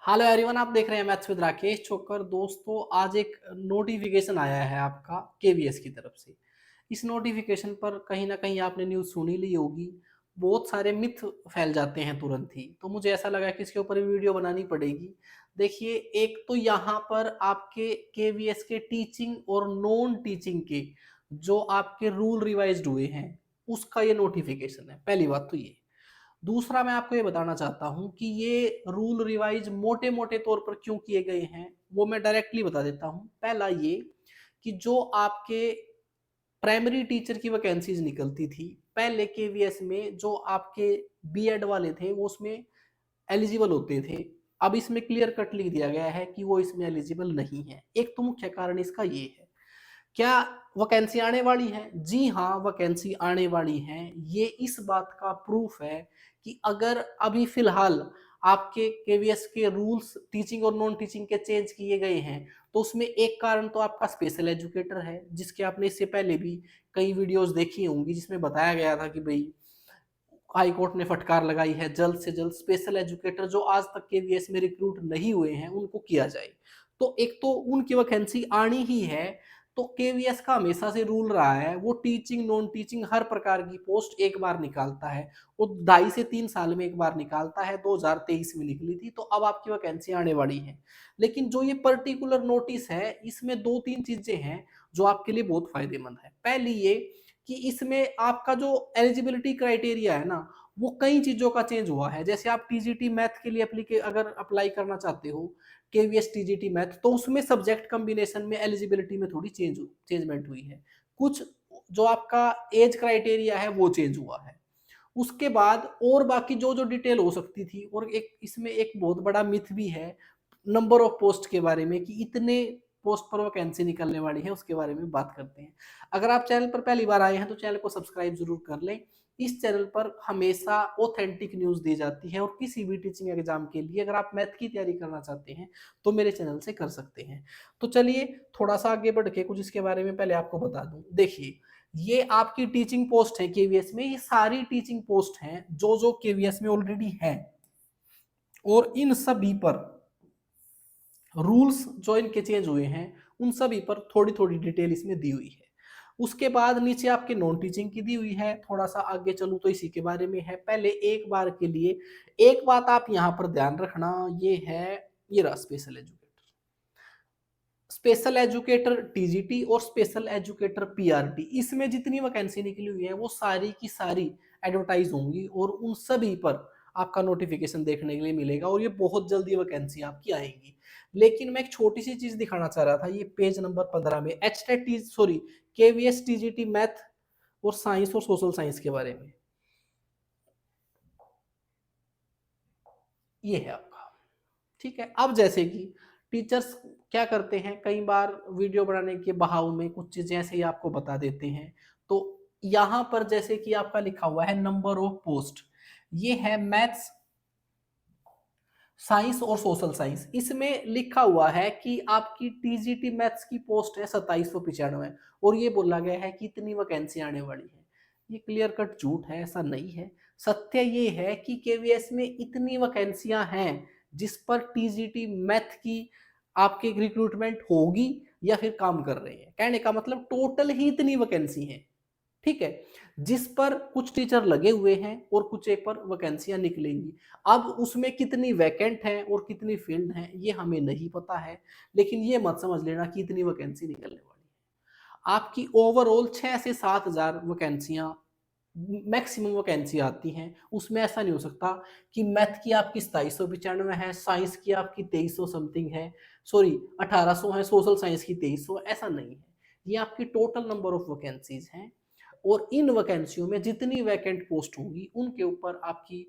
Hello everyone, आप देख रहे हैं मैथ्स विद राकेश छोकर। दोस्तों, आज एक नोटिफिकेशन आया है आपका केवीएस की तरफ से। इस नोटिफिकेशन पर कहीं ना कहीं आपने न्यूज़ सुनी ली होगी। बहुत सारे मिथ फैल जाते हैं तुरंत ही, तो मुझे ऐसा लगा कि इसके ऊपर वीडियो बनानी पड़ेगी। देखिए, एक तो यहाँ पर आपके केवीएस के टीचिंग और नॉन टीचिंग के जो आपके रूल रिवाइज्ड हुए हैं, उसका ये नोटिफिकेशन है। पहली बात तो ये। दूसरा, मैं आपको ये बताना चाहता हूं कि ये रूल रिवाइज मोटे मोटे तौर पर क्यों किए गए हैं, वो मैं डायरेक्टली बता देता हूं। पहला ये कि जो आपके प्राइमरी टीचर की वैकेंसीज निकलती थी पहले केवीएस में, जो आपके बीएड वाले थे वो उसमें एलिजिबल होते थे। अब इसमें क्लियर कट लिख दिया गया है कि वो इसमें एलिजिबल नहीं है। एक तो मुख्य कारण इसका ये है। क्या वैकेंसी आने वाली है? जी हाँ, वैकेंसी आने वाली है। ये इस बात का प्रूफ है कि अगर अभी फिलहाल आपके केवीएस के रूल्स टीचिंग और नॉन टीचिंग के चेंज किए गए हैं, तो उसमें एक कारण तो आपका स्पेशल एजुकेटर है, जिसके आपने इससे पहले भी कई वीडियोस देखी होंगी, जिसमें बताया गया था कि भाई हाई कोर्ट ने फटकार लगाई है, जल्द से जल्द स्पेशल एजुकेटर जो आज तक केवीएस में रिक्रूट नहीं हुए हैं उनको किया जाए। तो एक तो उनकी वैकेंसी आनी ही है। तो केवीएस का हमेशा से रूल रहा है, वो टीचिंग नॉन टीचिंग हर प्रकार की पोस्ट एक बार निकालता है। वो 2.5 से 3 साल में एक बार निकालता है। 2023 में निकली थी, तो अब आपकी वैकेंसी आने वाली है। लेकिन जो ये पर्टिकुलर नोटिस है, इसमें 2-3 चीजें हैं जो आपके लिए बहुत फायदेमंद है। पहली ये कि इसमें आपका जो एलिजिबिलिटी क्राइटेरिया है ना, वो कई चीजों का चेंज हुआ है। जैसे आप टीजीटी मैथ के लिए अगर अप्लाई करना चाहते हो, केवीएस टीजीटी मैथ, तो उसमें सब्जेक्ट कॉम्बिनेशन में एलिजिबिलिटी में थोड़ी चेंजमेंट हुई है। कुछ जो आपका एज क्राइटेरिया है वो चेंज हुआ है। उसके बाद और बाकी जो जो डिटेल हो सकती थी, और एक इसमें एक बहुत बड़ा मिथ भी है नंबर ऑफ पोस्ट के बारे में, कि इतने पोस्ट पर वैकेंसी निकलने वाली है, उसके बारे में बात करते हैं। अगर आप चैनल पर पहली बार आए हैं तो चैनल को सब्सक्राइब जरूर कर लें। इस चैनल पर हमेशा ऑथेंटिक न्यूज दी जाती है, और किसी भी टीचिंग एग्जाम के लिए अगर आप मैथ की तैयारी करना चाहते हैं तो मेरे चैनल से कर सकते हैं। तो चलिए थोड़ा सा आगे बढ़ के कुछ इसके बारे में पहले आपको बता दूं। देखिए, ये आपकी टीचिंग पोस्ट है केवीएस में। ये सारी टीचिंग पोस्ट हैं जो जो केवीएस में ऑलरेडी है, और इन सभी पर रूल्स जो इनके चेंज हुए हैं, उन सभी पर थोड़ी थोड़ी डिटेल इसमें दी हुई है। उसके बाद नीचे आपके नॉन टीचिंग की दी हुई है। थोड़ा सा आगे चलूं तो इसी के बारे में है। पहले एक बार के लिए एक बात आप यहां पर ध्यान रखना, ये है, ये रहा special educator. Special educator TGT और स्पेशल एजुकेटर पीआरटी, इसमें जितनी वैकेंसी निकली हुई है वो सारी की सारी एडवर्टाइज होंगी, और उन सभी पर आपका नोटिफिकेशन देखने के लिए मिलेगा, और ये बहुत जल्दी वैकेंसी आपकी आएंगी। लेकिन मैं एक छोटी सी चीज दिखाना चाह रहा था, ये पेज नंबर 15 में केवीएस टीजीटी मैथ और साइंस और सोशल साइंस के बारे में ये है आपका। ठीक है। अब जैसे कि टीचर्स क्या करते हैं, कई बार वीडियो बनाने के बहाव में कुछ चीजें ऐसे ही आपको बता देते हैं। तो यहां पर जैसे कि आपका लिखा हुआ है नंबर ऑफ पोस्ट, ये है मैथ्स, साइंस और सोशल साइंस। इसमें लिखा हुआ है कि आपकी टीजीटी मैथ्स की पोस्ट है 2795, और ये बोला गया है कि इतनी वैकेंसी आने वाली है। ये क्लियर कट झूठ है, ऐसा नहीं है। सत्य ये है कि केवीएस में इतनी वैकेंसियां हैं जिस पर टीजीटी मैथ की आपकी रिक्रूटमेंट होगी या फिर काम कर रहे हैं। कहने का मतलब टोटल ही इतनी वैकेंसी है, ठीक है, जिस पर कुछ टीचर लगे हुए हैं और कुछ एक पर वैकेंसियां निकलेंगी। अब उसमें कितनी वैकेंट हैं और कितनी फील्ड हैं ये हमें नहीं पता है, लेकिन ये मत समझ लेना कि इतनी वैकेंसी निकलने वाली है। आपकी ओवरऑल 6 से 7 हजार वैकेंसियां मैक्सिमम वैकेंसी आती हैं। उसमें ऐसा नहीं हो सकता कि मैथ की आपकी 2795 है, साइंस की आपकी 2300 समथिंग है, सॉरी 1800 है, सोशल साइंस की 2300, ऐसा नहीं है। ये आपकी टोटल नंबर ऑफ वैकेंसीज हैं, और इन वैकेंसियों में जितनी वैकेंट पोस्ट होंगी उनके ऊपर आपकी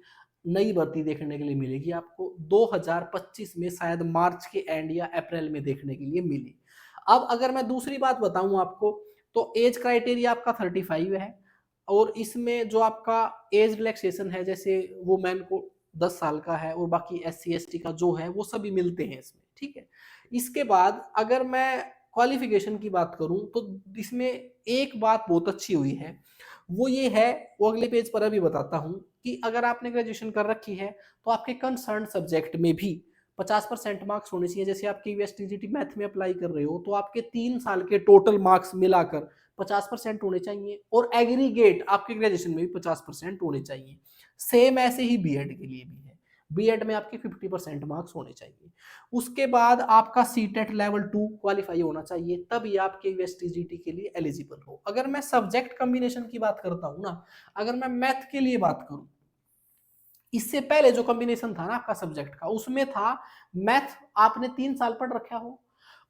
नई भर्ती देखने के लिए मिलेगी। आपको 2025 में शायद मार्च के एंड या अप्रैल में देखने के लिए मिली। अब अगर मैं दूसरी बात बताऊं आपको, तो एज क्राइटेरिया आपका 35 है, और इसमें जो आपका एज रिलैक्सेशन है, जैसे वुमेन को 10 साल का है, और बाकी SC ST का जो है वो सभी मिलते हैं इसमें, ठीक है। इसके बाद अगर मैं क्वालिफिकेशन की बात करूं, तो इसमें एक बात बहुत अच्छी हुई है, वो ये है, वो अगले पेज पर अभी बताता हूं, कि अगर आपने ग्रेजुएशन कर रखी है तो आपके कंसर्न सब्जेक्ट में भी 50% मार्क्स होने चाहिए। जैसे आप केवीएस टीजीटी मैथ में अप्लाई कर रहे हो तो आपके 3 साल के टोटल मार्क्स मिलाकर 50% होने चाहिए, और एग्रीगेट आपके ग्रेजुएशन में भी 50% होने चाहिए। सेम ऐसे ही बीएड के लिए भी है, बीएड में आपके 50% मार्क्स होने चाहिए। उसके बाद आपका सीटेट लेवल 2 क्वालिफाई होना चाहिए, तब ये आप केवीएस टीजीटी के लिए एलिजिबल हो। अगर मैं सब्जेक्ट कॉम्बिनेशन की बात करता हूं ना, अगर मैं मैथ के लिए बात करूं, इससे पहले जो कॉम्बिनेशन था ना आपका सब्जेक्ट का, उसमें था मैथ आपने 3 साल पढ़ रखा हो,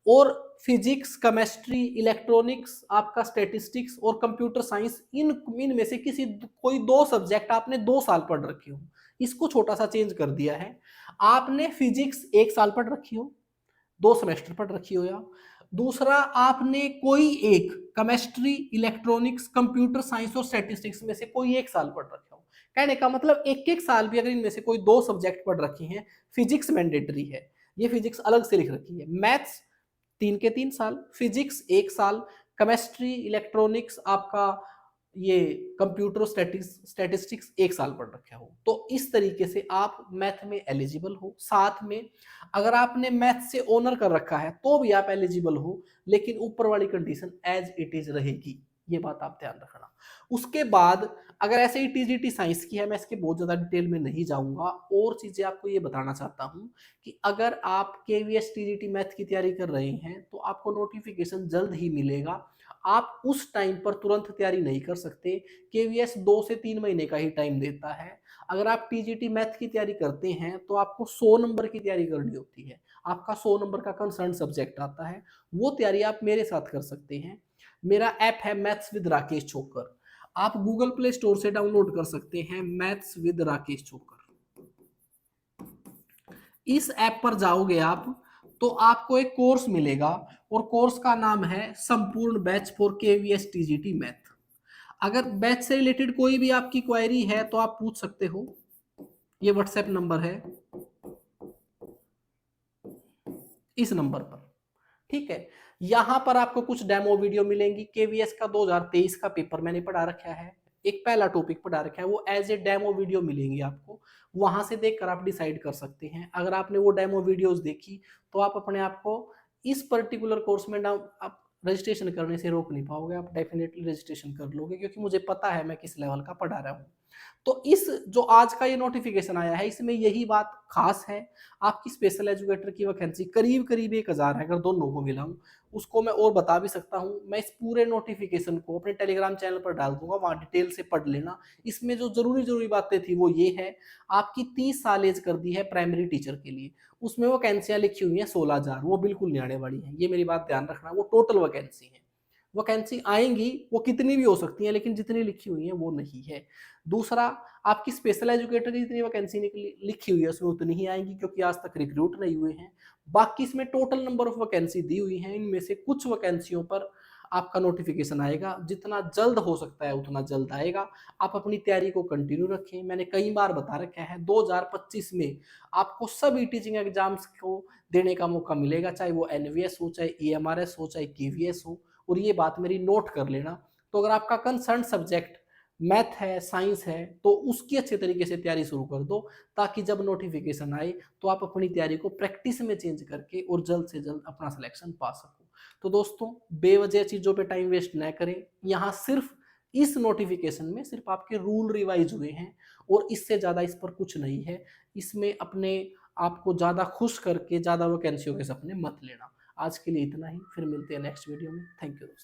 और फिजिक्स, केमिस्ट्री, इलेक्ट्रॉनिक्स, आपका स्टैटिस्टिक्स और कंप्यूटर साइंस, इन में से किसी कोई 2 सब्जेक्ट आपने 2 साल पढ़ रखे हो। इसको छोटा सा चेंज कर दिया है, आपने फिजिक्स 1 साल पढ़ रखी हो, 2 सेमेस्टर पढ़ रखी हो, या दूसरा आपने कोई एक केमिस्ट्री, इलेक्ट्रॉनिक्स, कंप्यूटर साइंस और स्टैटिस्टिक्स में से कोई 1 साल पढ़ रखा हो। कहने का मतलब एक एक साल भी अगर इनमें से कोई 2 सब्जेक्ट पढ़ रखे हैं, फिजिक्स मैंडेटरी है, ये फिजिक्स अलग से लिख रखी है, मैथ्स 3 के 3 साल, फिजिक्स 1 साल, केमिस्ट्री, इलेक्ट्रॉनिक्स, आपका ये कंप्यूटर स्टैटिस्टिक्स 1 साल पढ़ रखे हो, तो इस तरीके से आप मैथ में एलिजिबल हो। साथ में अगर आपने मैथ से ऑनर कर रखा है तो भी आप एलिजिबल हो, लेकिन ऊपर वाली कंडीशन एज इट इज रहेगी, ये बात आप ध्यान रखना। उसके बाद अगर ऐसे ही टीजीटी साइंस की है, मैं इसके बहुत ज्यादा डिटेल में नहीं जाऊंगा, और चीजें आपको ये बताना चाहता हूं कि अगर आप केवीएस टीजीटी मैथ की तैयारी कर रहे हैं तो आपको नोटिफिकेशन जल्द ही मिलेगा। आप उस टाइम पर तुरंत तैयारी नहीं कर सकते, केवीएस 2 से 3 महीने का ही टाइम देता है। अगर आप टीजीटी मैथ की तैयारी करते हैं तो आपको 100 नंबर की तैयारी करनी होती है, आपका 100 नंबर का कंसर्न सब्जेक्ट आता है, वो तैयारी आप मेरे साथ कर सकते हैं। मेरा ऐप है मैथ्स विद राकेश छोकर, आप गूगल प्ले स्टोर से डाउनलोड कर सकते हैं मैथ्स विद राकेश छोकर। इस ऐप पर जाओगे आप तो आपको एक कोर्स मिलेगा, और कोर्स का नाम है संपूर्ण batch for KVS TGT math. अगर बैच से रिलेटेड कोई भी आपकी क्वेरी है तो आप पूछ सकते हो, ये व्हाट्सएप नंबर है, इस नंबर पर, ठीक है। यहां पर आपको कुछ डेमो वीडियो मिलेंगी, केवीएस का 2023 का पेपर मैंने पढ़ा रखा है, एक पहला टॉपिक पढ़ा रखा है, वो एज ए डेमो वीडियो मिलेंगी आपको, वहां से देखकर आप डिसाइड कर सकते हैं। अगर आपने वो डेमो वीडियोस देखी तो आप अपने आप को इस पर्टिकुलर कोर्स में डाउन आप रजिस्ट्रेशन करने से रोक नहीं पाओगे, आप डेफिनेटली रजिस्ट्रेशन कर लोगे, क्योंकि मुझे पता है मैं किस लेवल का पढ़ा रहा हूँ। तो इस जो आज का ये नोटिफिकेशन आया है, इसमें यही बात खास है, आपकी स्पेशल एजुकेटर की वैकेंसी करीब करीब 1000 है, अगर दोनों को मिलाऊं। उसको मैं और बता भी सकता हूं, मैं इस पूरे नोटिफिकेशन को अपने टेलीग्राम चैनल पर डाल दूंगा, वहां डिटेल से पढ़ लेना। इसमें जो जरूरी बातें थी वो ये है, आपकी 30 साल एज कर दी है प्राइमरी टीचर के लिए, उसमें वैकेंसियां लिखी हुई है 16,000, वो बिल्कुल नहीं आने वाली है, ये मेरी बात ध्यान रखना, वो टोटल वैकेंसी है। वैकेंसी आएंगी वो कितनी भी हो सकती है, लेकिन जितनी लिखी हुई है वो नहीं है। दूसरा, आपकी स्पेशल एजुकेटर की जितनी वैकेंसी लिखी हुई है उसमें उतनी ही आएंगी, क्योंकि आज तक रिक्रूट नहीं हुए हैं। बाकी इसमें टोटल नंबर ऑफ वैकेंसी दी हुई है, इनमें से कुछ वैकेंसियों पर आपका नोटिफिकेशन आएगा, जितना जल्द हो सकता है उतना जल्द आएगा। आप अपनी तैयारी को कंटिन्यू रखें, मैंने कई बार बता रखा है 2025 में आपको सभी टीचिंग एग्जाम्स को देने का मौका मिलेगा, चाहे वो एनवीएस हो, चाहे ईएमआरएस हो, चाहे केवीएस हो, और ये बात मेरी नोट कर लेना। तो अगर आपका कंसर्न सब्जेक्ट मैथ है, साइंस है, तो उसकी अच्छे तरीके से तैयारी शुरू कर दो, ताकि जब नोटिफिकेशन आए तो आप अपनी तैयारी को प्रैक्टिस में चेंज करके और जल्द से जल्द अपना सिलेक्शन पा सको। तो दोस्तों, बेवजह चीज़ों पे टाइम वेस्ट न करें, यहाँ सिर्फ इस नोटिफिकेशन में सिर्फ आपके रूल रिवाइज हुए हैं, और इससे ज़्यादा इस पर कुछ नहीं है। इसमें अपने आपको ज़्यादा खुश करके ज़्यादा वैकेंसियों के सपने मत लेना। आज के लिए इतना ही, फिर मिलते हैं नेक्स्ट वीडियो में। थैंक यू दोस्तों।